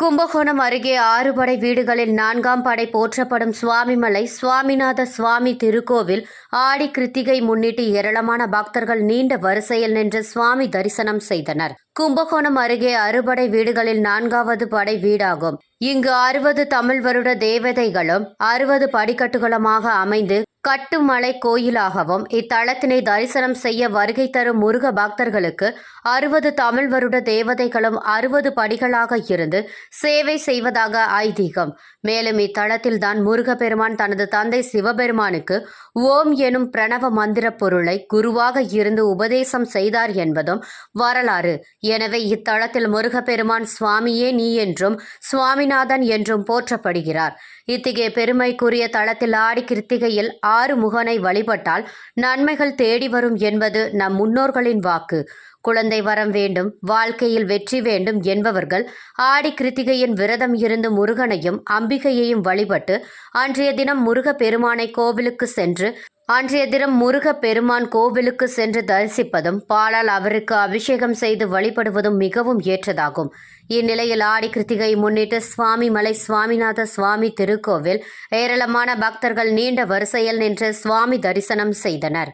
கும்பகோணம் அருகே 6 படை வீடுகளில் 4ஆம் படை போற்றப்படும் சுவாமிமலை சுவாமிநாத சுவாமி திருக்கோவில் ஆடி கிருத்திகை முன்னிட்டு ஏராளமான பக்தர்கள் நீண்ட வரிசையில் நின்று சுவாமி தரிசனம் செய்தனர். கும்பகோணம் அருகே அறுபடை வீடுகளில் 4வது படை வீடாகும். இங்கு 60 தமிழ் வருட தேவதைகளும் 60 படிக்கட்டுகளுமாக அமைந்து கட்டுமலை கோயிலாகவும் இத்தலத்தினை தரிசனம் செய்ய வருகை தரும் முருக பக்தர்களுக்கு 60 தமிழ் வருட தேவதைகளும் 60 படிகளாக இருந்து சேவை செய்வதாக ஐதீகம். மேலும் இத்தலத்தில்தான் முருகப்பெருமான் தனது தந்தை சிவபெருமானுக்கு ஓம் எனும் பிரணவ மந்திர பொருளை குருவாக இருந்து உபதேசம் செய்தார் என்பதும் வரலாறு. எனவே இத்தலத்தில் முருகப்பெருமான் சுவாமியே நீ என்றும் சுவாமிநாதன் என்றும் போற்றப்படுகிறார். இத்தகைய பெருமைக்குரிய தலத்தில் ஆடி கிருத்திகையில் 6 முகனை வழிபட்டால் நன்மைகள் தேடி வரும் என்பது நம் முன்னோர்களின் வாக்கு. குழந்தை வரம் வேண்டும், வாழ்க்கையில் வெற்றி வேண்டும் என்பவர்கள் ஆடி கிருத்திகையின் விரதம் இருந்து முருகனையும் அம்பிகையையும் வழிபட்டு அன்றைய தினம் முருகப்பெருமான் கோவிலுக்கு சென்று தரிசிப்பதும் பாலால் அவருக்கு அபிஷேகம் செய்து வழிபடுவதும் மிகவும் ஏற்றதாகும். இந்நிலையில் ஆடி கிருத்திகை முன்னிட்டு சுவாமிமலை சுவாமிநாத சுவாமி திருக்கோவில் ஏராளமான பக்தர்கள் நீண்ட வரிசையில் நின்று சுவாமி தரிசனம் செய்தனர்.